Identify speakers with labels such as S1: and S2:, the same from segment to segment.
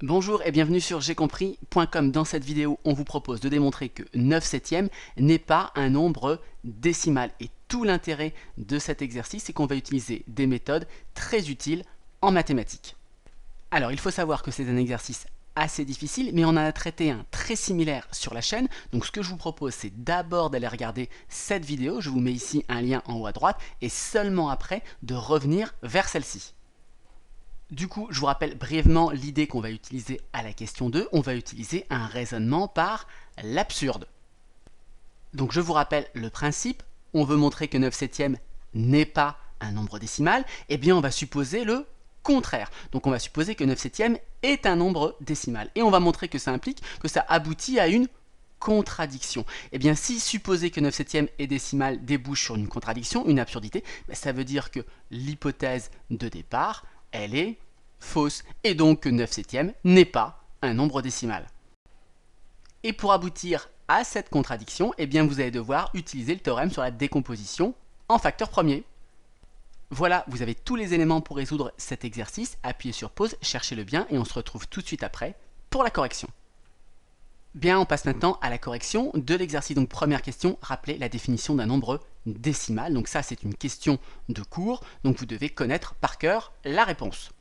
S1: Bonjour et bienvenue sur j'aicompris.com. Dans cette vidéo, on vous propose de démontrer que 9 septièmes n'est pas un nombre décimal. Et tout l'intérêt de cet exercice, c'est qu'on va utiliser des méthodes très utiles en mathématiques. Alors, il faut savoir que c'est un exercice assez difficile, mais on en a traité un très similaire sur la chaîne. Donc ce que je vous propose, c'est d'abord d'aller regarder cette vidéo. Je vous mets ici un lien en haut à droite et seulement après de revenir vers celle-ci. Du coup, je vous rappelle brièvement l'idée qu'on va utiliser à la question 2. On va utiliser un raisonnement par l'absurde. Donc je vous rappelle le principe. On veut montrer que 9 septièmes n'est pas un nombre décimal. Eh bien, on va supposer le contraire. Donc on va supposer que 9 septièmes est un nombre décimal. Et on va montrer que ça implique que ça aboutit à une contradiction. Eh bien, si supposer que 9 septièmes est décimal débouche sur une contradiction, une absurdité, ça veut dire que l'hypothèse de départ, elle est fausse. Et donc que 9 septièmes n'est pas un nombre décimal. Et pour aboutir à cette contradiction, eh bien, vous allez devoir utiliser le théorème sur la décomposition en facteur premier. Voilà, vous avez tous les éléments pour résoudre cet exercice. Appuyez sur pause, cherchez-le bien et on se retrouve tout de suite après pour la correction. Bien, on passe maintenant à la correction de l'exercice. Donc première question, rappelez la définition d'un nombre décimal. Donc ça, c'est une question de cours, donc vous devez connaître par cœur la réponse.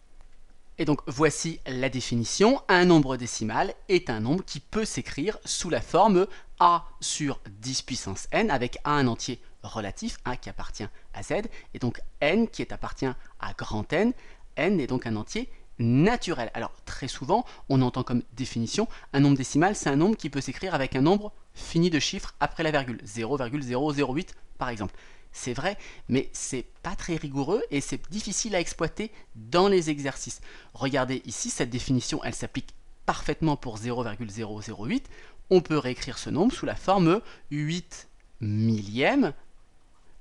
S1: Et donc voici la définition. Un nombre décimal est un nombre qui peut s'écrire sous la forme a sur 10 puissance n, avec a un entier relatif, a qui appartient à z, et donc n qui appartient à grand N. N est donc un entier naturel. Alors très souvent, on entend comme définition, un nombre décimal, c'est un nombre qui peut s'écrire avec un nombre fini de chiffres après la virgule, 0,008 par exemple. C'est vrai, mais c'est pas très rigoureux et c'est difficile à exploiter dans les exercices. Regardez ici, cette définition, elle s'applique parfaitement pour 0,008. On peut réécrire ce nombre sous la forme 8 millièmes.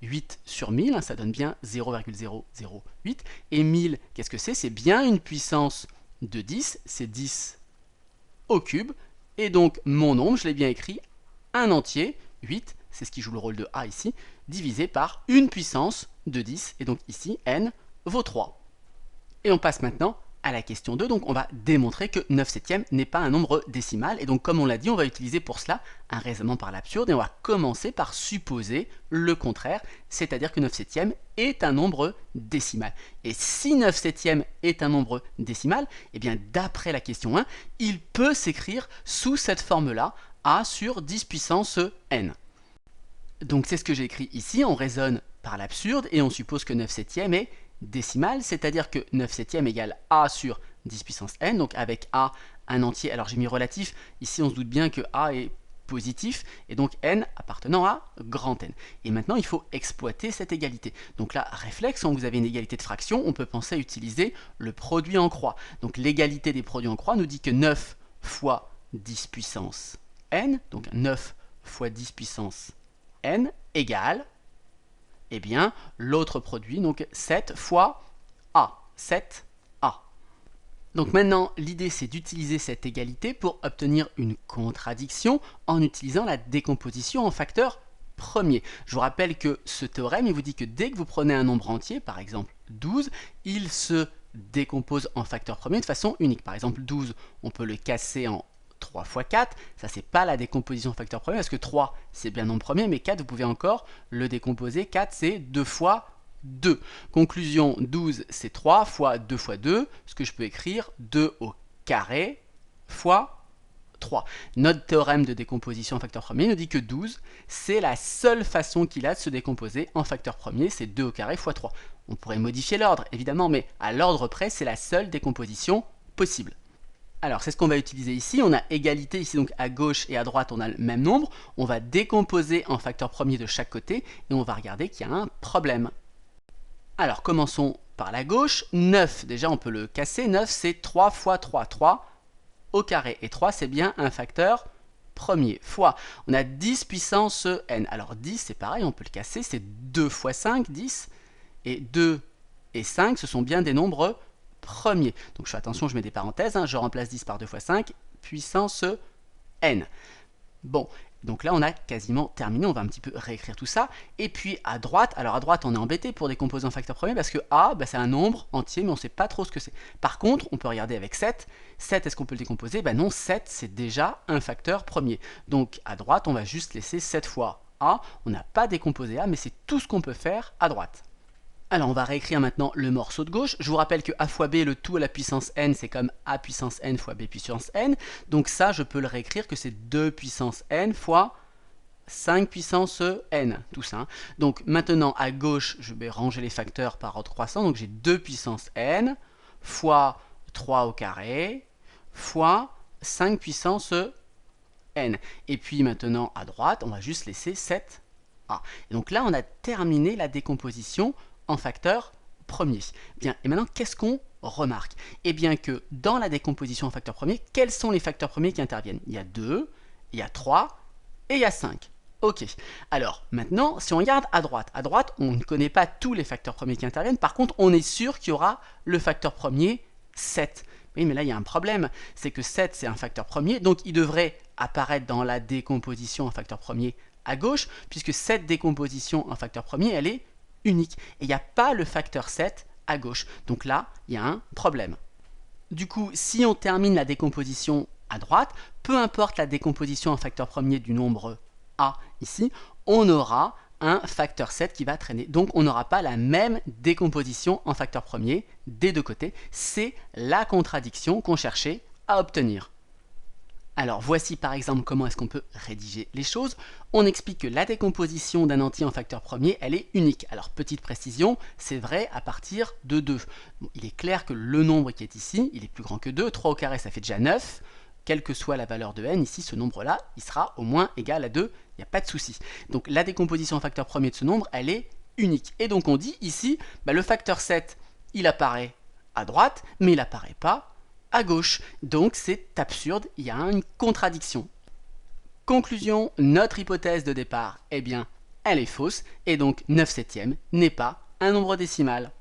S1: 8 sur 1000, ça donne bien 0,008. Et 1000, qu'est-ce que c'est? C'est bien une puissance de 10, c'est 10 au cube. Et donc, mon nombre, je l'ai bien écrit, un entier, 8, c'est ce qui joue le rôle de A ici, divisé par une puissance de 10. Et donc ici, n vaut 3. Et on passe maintenant à la question 2. Donc on va démontrer que 9 septièmes n'est pas un nombre décimal. Et donc comme on l'a dit, on va utiliser pour cela un raisonnement par l'absurde. Et on va commencer par supposer le contraire, c'est-à-dire que 9 septièmes est un nombre décimal. Et si 9 septièmes est un nombre décimal, eh bien d'après la question 1, il peut s'écrire sous cette forme-là, a sur 10 puissance n. Donc c'est ce que j'ai écrit ici, on raisonne par l'absurde et on suppose que 9 septièmes est décimal, c'est-à-dire que 9 septièmes égale a sur 10 puissance n, donc avec a un entier, alors j'ai mis relatif, ici on se doute bien que a est positif, et donc n appartenant à grand N. Et maintenant il faut exploiter cette égalité. Donc là, réflexe, quand vous avez une égalité de fraction, on peut penser à utiliser le produit en croix. Donc l'égalité des produits en croix nous dit que 9 fois 10 puissance n, donc 9 fois 10 puissance n égale, eh bien, l'autre produit, donc 7 fois a, 7a. Donc maintenant, l'idée c'est d'utiliser cette égalité pour obtenir une contradiction en utilisant la décomposition en facteur premier. Je vous rappelle que ce théorème, il vous dit que dès que vous prenez un nombre entier, par exemple 12, il se décompose en facteur premier de façon unique. Par exemple 12, on peut le casser en 3 fois 4, ça c'est pas la décomposition facteur premier, parce que 3 c'est bien nombre premier, mais 4 vous pouvez encore le décomposer, 4 c'est 2 fois 2. Conclusion, 12 c'est 3 fois 2 fois 2, ce que je peux écrire 2 au carré fois 3. Notre théorème de décomposition en facteur premier nous dit que 12 c'est la seule façon qu'il a de se décomposer en facteur premier, c'est 2 au carré fois 3. On pourrait modifier l'ordre évidemment, mais à l'ordre près c'est la seule décomposition possible. Alors, c'est ce qu'on va utiliser ici. On a égalité ici, donc à gauche et à droite, on a le même nombre. On va décomposer en facteur premier de chaque côté et on va regarder qu'il y a un problème. Alors, commençons par la gauche. 9, déjà, on peut le casser. 9, c'est 3 fois 3. 3 au carré. Et 3, c'est bien un facteur premier. Fois, on a 10 puissance n. Alors, 10, c'est pareil, on peut le casser. C'est 2 fois 5, 10. Et 2 et 5, ce sont bien des nombres premier. Donc je fais attention, je mets des parenthèses, je remplace 10 par 2 fois 5, puissance n. Bon, Donc là, on a quasiment terminé, on va un petit peu réécrire tout ça. Et puis à droite, alors à droite, on est embêté pour décomposer en facteur premier parce que A, c'est un nombre entier, mais on ne sait pas trop ce que c'est. Par contre, on peut regarder avec 7. 7, est-ce qu'on peut le décomposer? Non, 7, c'est déjà un facteur premier. Donc à droite, on va juste laisser 7 fois A. On n'a pas décomposé A, mais c'est tout ce qu'on peut faire à droite. Alors on va réécrire maintenant le morceau de gauche. Je vous rappelle que a fois b, le tout à la puissance n, c'est comme a puissance n fois b puissance n. Donc ça, je peux le réécrire que c'est 2 puissance n fois 5 puissance n, tout ça. Hein. Donc maintenant, à gauche, je vais ranger les facteurs par ordre croissant. Donc j'ai 2 puissance n fois 3 au carré fois 5 puissance n. Et puis maintenant, à droite, on va juste laisser 7a. Et donc là, on a terminé la décomposition en facteur premier. Bien, et maintenant, qu'est-ce qu'on remarque? Eh bien que dans la décomposition en facteur premier, quels sont les facteurs premiers qui interviennent? Il y a 2, il y a 3 et il y a 5. Ok. Alors, maintenant, si on regarde à droite, on ne connaît pas tous les facteurs premiers qui interviennent. Par contre, on est sûr qu'il y aura le facteur premier 7. Oui, mais là, il y a un problème. C'est que 7, c'est un facteur premier, donc il devrait apparaître dans la décomposition en facteur premier à gauche, puisque cette décomposition en facteur premier, elle est unique. Et il n'y a pas le facteur 7 à gauche. Donc là, il y a un problème. Du coup, si on termine la décomposition à droite, peu importe la décomposition en facteur premier du nombre A ici, on aura un facteur 7 qui va traîner. Donc on n'aura pas la même décomposition en facteur premier des deux côtés. C'est la contradiction qu'on cherchait à obtenir. Alors voici par exemple comment est-ce qu'on peut rédiger les choses. On explique que la décomposition d'un entier en facteur premier, elle est unique. Alors petite précision, c'est vrai à partir de 2. Bon, il est clair que le nombre qui est ici, il est plus grand que 2. 3 au carré, ça fait déjà 9. Quelle que soit la valeur de n, ici ce nombre-là, il sera au moins égal à 2. Il n'y a pas de souci. Donc la décomposition en facteur premier de ce nombre, elle est unique. Et donc on dit ici, le facteur 7, il apparaît à droite, mais il n'apparaît pas à gauche. Donc c'est absurde, il y a une contradiction. Conclusion, notre hypothèse de départ, eh bien, elle est fausse, et donc 9/7 n'est pas un nombre décimal.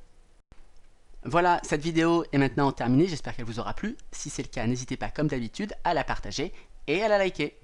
S1: Voilà, cette vidéo est maintenant terminée, j'espère qu'elle vous aura plu. Si c'est le cas, n'hésitez pas comme d'habitude à la partager et à la liker.